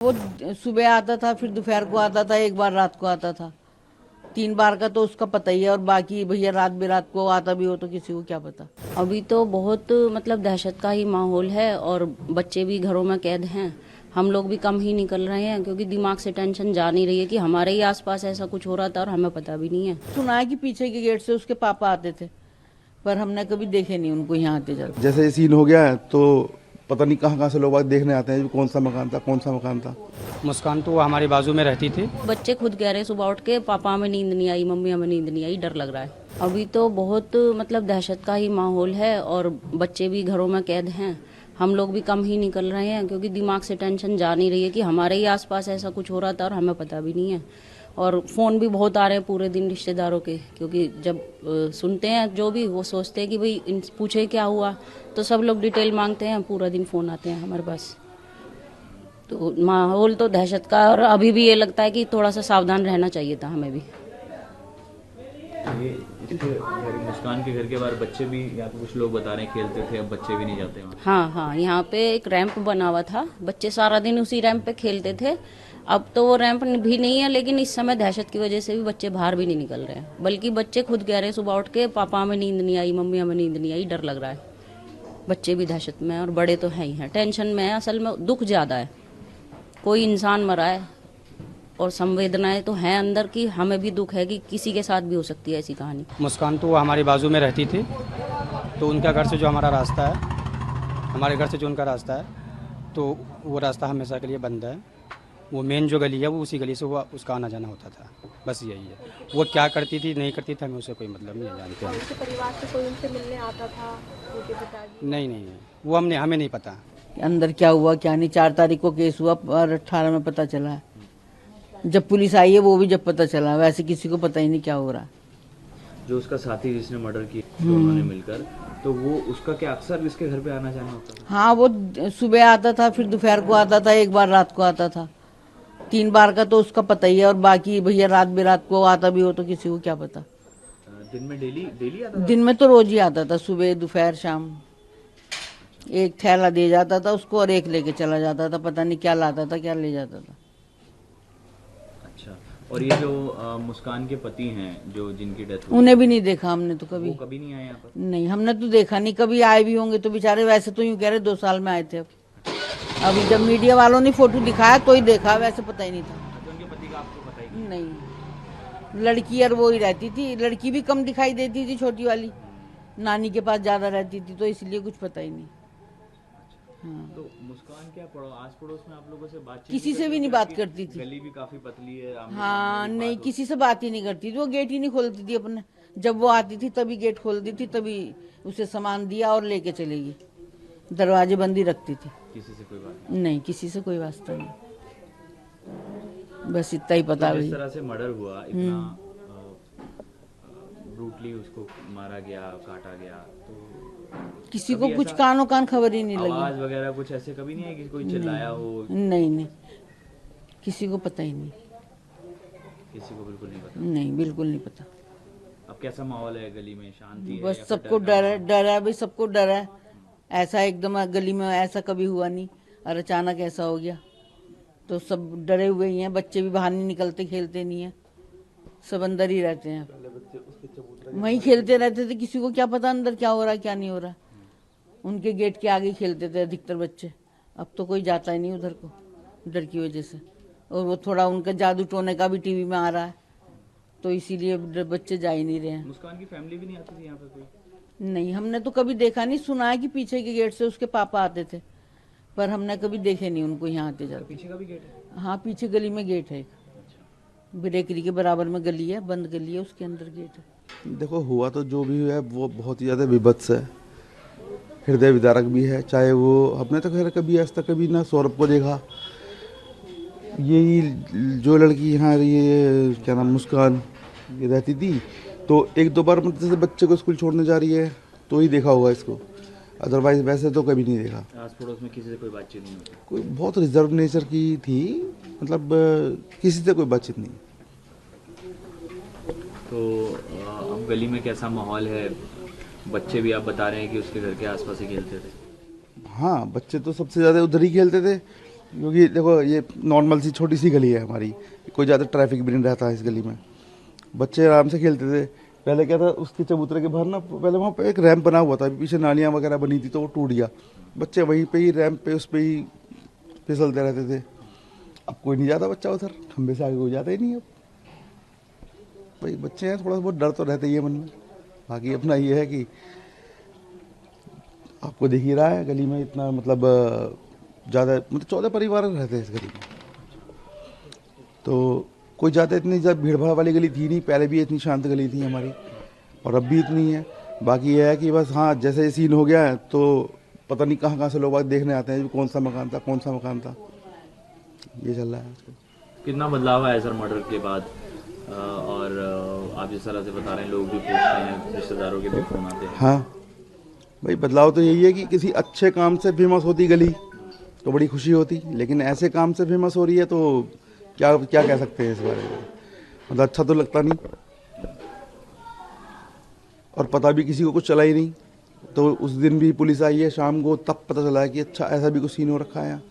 वो सुबह आता था, फिर दोपहर को आता था, एक बार रात को आता था। 3 बार का तो उसका पता ही है, और बाकी भैया रात बेरात को आता भी हो तो किसी को क्या पता। अभी तो बहुत मतलब दहशत का ही माहौल है और बच्चे भी घरों में कैद हैं। हम लोग भी कम ही निकल रहे हैं क्योंकि दिमाग से टेंशन जा नहीं रही है कि हमारे ही आसपास ऐसा कुछ हो रहा था और हमें पता भी नहीं है। सुना है कि पीछे के गेट से उसके पापा आते थे, पर हमने कभी देखे नहीं उनको यहाँ आते जाते। जैसे ये सीन हो गया है तो पता नहीं कहाँ कहाँ से लोग देखने आते हैं कौन सा मकान था, कौन सा मकान था। मुस्कान तो वो हमारे बाजू में रहती थी। बच्चे खुद कह रहे हैं सुबह उठ के पापा हमें नींद नहीं आई, मम्मी हमें नींद नहीं आई, डर लग रहा है। अभी तो बहुत मतलब दहशत का ही माहौल है और बच्चे भी घरों में कैद हैं। हम लोग भी कम ही निकल रहे हैं क्योंकि दिमाग से टेंशन जा नहीं रही है कि हमारे ही आसपास ऐसा कुछ हो रहा था और हमें पता भी नहीं है। और फ़ोन भी बहुत आ रहे हैं पूरे दिन रिश्तेदारों के, क्योंकि जब सुनते हैं जो भी वो सोचते हैं कि भाई पूछे क्या हुआ, तो सब लोग डिटेल मांगते हैं, पूरा दिन फ़ोन आते हैं हमारे पास। तो माहौल तो दहशत का, और अभी भी ये लगता है कि थोड़ा सा सावधान रहना चाहिए था हमें भी। ये मुस्कान के घर के बाहर बच्चे भी, यहाँ पे कुछ लोग बता रहे हैं खेलते थे, अब बच्चे भी नहीं जाते वहाँ। हाँ हाँ, यहाँ पे एक रैंप बना हुआ था, बच्चे सारा दिन उसी रैंप पे खेलते थे। अब तो वो रैंप भी नहीं है, लेकिन इस समय दहशत की वजह से भी बच्चे बाहर भी नहीं निकल रहे हैं। बल्कि बच्चे खुद कह रहे हैं सुबह उठ के पापा हमें नींद नहीं आई, मम्मी हमें नींद नहीं आई, डर लग रहा है। बच्चे भी दहशत में हैं और बड़े तो हैं ही हैं, टेंशन में है। असल में दुख ज़्यादा है, कोई इंसान मरा है और संवेदनाएं तो हैं अंदर की। हमें भी दुख है कि किसी के साथ भी हो सकती है ऐसी कहानी। मुस्कान तो वो हमारे बाजू में रहती थी, तो उनका घर से जो हमारा रास्ता है, हमारे घर से जो उनका रास्ता है, तो वो रास्ता हमेशा के लिए बंद है। वो मेन जो गली है वो उसी गली से वो उसका आना जाना होता था, बस यही है। वो क्या करती थी नहीं करती थी हमें उससे कोई मतलब नहीं जानते हैं। उनके परिवार से कोई उनसे मिलने आता था, उनके पिताजी? नहीं, वो हमें नहीं पता अंदर क्या हुआ क्या नहीं। 4 तारीख को केस हुआ और 18 में पता चला है। जब पुलिस आई है वो भी जब पता चला, वैसे किसी को पता ही नहीं क्या हो रहा। जो उसका साथी जिसने मर्डर किया दोनों ने मिलकर, तो वो उसका क्या अक्सर इसके घर पे आना जाना होता था? हाँ, वो सुबह आता था, फिर दोपहर को आता था, एक बार रात को आता था। 3 बार का तो उसका पता ही है, और बाकी भैया रात बेरात को आता भी हो तो किसी को क्या पता। दिन में डेली डेली आता था? दिन में तो रोज ही आता था, सुबह दोपहर शाम। एक थैला दे जाता था उसको और एक लेके चला जाता था, पता नहीं क्या लाता था क्या ले जाता था। अच्छा, और ये जो मुस्कान के पति हैं जो जिनकी डेथ हुई, उन्हें भी नहीं देखा हमने तो कभी। वो कभी नहीं आए यहाँ पर? नहीं, हमने तो देखा नहीं, कभी आए भी होंगे तो बेचारे, वैसे तो यूं कह रहे 2 साल में आए थे। अब अभी जब मीडिया वालों ने फोटो दिखाया तो ही देखा, वैसे पता ही नहीं था। अच्छा, उनके पति का आपको पता ही नहीं, लड़की और वो ही रहती थी। लड़की भी कम दिखाई देती थी, छोटी वाली नानी के पास ज्यादा रहती थी, तो इसलिए कुछ पता ही नहीं। हाँ। तो मुस्कान क्या आस पड़ोस में आप लोगों से बातचीत किसी से भी नहीं बात करती थी। गली भी काफी पतली है, हाँ, नहीं, किसी से बात ही नहीं करती थी। वो गेट ही नहीं खोलती थी अपने। जब वो आती थी तभी गेट खोलती थी, तभी उसे सामान दिया और लेके चलेगी। दरवाजे बंदी रखती थी। किसी से कोई बात नहीं, किसी से कोई वास्ता नहीं, बस इतना ही पता। जिस तरह से मर्डर हुआ, इतना ब्रूटली उसको मारा गया, काटा गया, तो किसी को कुछ कानों कान खबर ही नहीं लगी। आवाज वगैरह कुछ ऐसे कभी नहीं है कि कोई चिल्लाया हो? नहीं, किसी को पता ही नहीं। किसी को बिल्कुल नहीं पता? नहीं, बिल्कुल नहीं पता। अब कैसा माहौल है गली में? शांति है? बस सबको डर है भाई, सबको डर है। ऐसा एकदम गली में ऐसा कभी हुआ नहीं, और अचानक ऐसा हो गया तो सब डरे हुए ही हैं। बच्चे भी बाहर नहीं निकलते, खेलते नहीं है, सब अंदर ही रहते हैं। वहीं खेलते रहते थे, किसी को क्या पता अंदर क्या हो रहा है क्या नहीं हो रहा। उनके गेट के आगे खेलते थे अधिकतर बच्चे। अब तो कोई जाता ही नहीं उधर को, डर की वजह से। और वो थोड़ा उनका जादू टोने का भी टीवी में आ रहा है, तो इसीलिए बच्चे जा ही नहीं रहे हैं। मुस्कान की फैमिली भी नहीं आती थी यहाँ पे कोई? नहीं, हमने तो कभी देखा नहीं। सुना है कि पीछे के गेट से उसके पापा आते थे, पर हमने कभी देखे नहीं उनको यहाँ आते जाते। पीछे का भी गेट है? हाँ, पीछे गली में गेट है एक, ब्रेकरी के बराबर में गली है, बंद गली है, उसके अंदर गेट है। देखो, हुआ तो जो भी है वो बहुत ही ज़्यादा विभत्स है, हृदय विदारक भी है। चाहे वो हमने तो खैर कभी आज तक कभी ना सौरभ को देखा। यही जो लड़की यहाँ ये क्या नाम मुस्कान ये रहती थी, तो 1-2 बार मतलब जैसे बच्चे को स्कूल छोड़ने जा रही है तो ही देखा होगा इसको, अदरवाइज वैसे तो कभी नहीं देखा। आस पड़ोस में किसी से कोई बातचीत नहीं होती? कोई बहुत रिजर्व नेचर की थी, मतलब किसी से कोई बातचीत नहीं। तो अब गली में कैसा माहौल है? बच्चे भी आप बता रहे हैं कि उसके घर के आसपास ही खेलते थे? हाँ, बच्चे तो सबसे ज़्यादा उधर ही खेलते थे, क्योंकि देखो ये नॉर्मल सी छोटी सी गली है हमारी, कोई ज़्यादा ट्रैफिक भी नहीं रहता है इस गली में। बच्चे आराम से खेलते थे। पहले क्या था, उसके चबूतरे के बाहर ना पहले वहाँ पे एक रैंप बना हुआ था, पीछे नालियाँ वगैरह बनी थी तो वो टूट गया। बच्चे वहीं पे ही रैंप पे उस पे ही फिसलते रहते थे। अब कोई नहीं जाता बच्चा उधर, खंबे से आगे कोई जाता ही नहीं अब। भाई बच्चे हैं, थोड़ा बहुत डर तो रहता ही है मन में। बाकी अपना ये है कि आपको दिख ही रहा है गली में इतना मतलब ज़्यादा मतलब 14 परिवार रहते हैं इस गली में, तो कोई ज़्यादा इतनी ज़्यादा भीड़ भाड़ वाली गली थी नहीं। पहले भी इतनी शांत गली थी हमारी और अब भी इतनी है। बाकी यह है कि बस हाँ, जैसे ये सीन हो गया है तो पता नहीं कहाँ कहाँ से लोग देखने आते हैं कौन सा मकान था, कौन सा मकान था। ये चल रहा है आजकल। कितना बदलाव आया सर मर्डर के बाद? और आप जिस तरह से बता रहे हैं, लोग भी पूछते हैं, रिश्तेदारों के भी फोन आते हैं। हाँ भाई, बदलाव तो यही है कि किसी अच्छे काम से फेमस होती गली तो बड़ी खुशी होती, लेकिन ऐसे काम से फेमस हो रही है तो क्या क्या कह सकते हैं इस बारे में। मतलब अच्छा तो लगता नहीं और पता भी किसी को कुछ चला ही नहीं। तो उस दिन भी पुलिस आई है शाम को, तब पता चला है कि अच्छा ऐसा भी कुछ सीन हो रखा है यहाँ।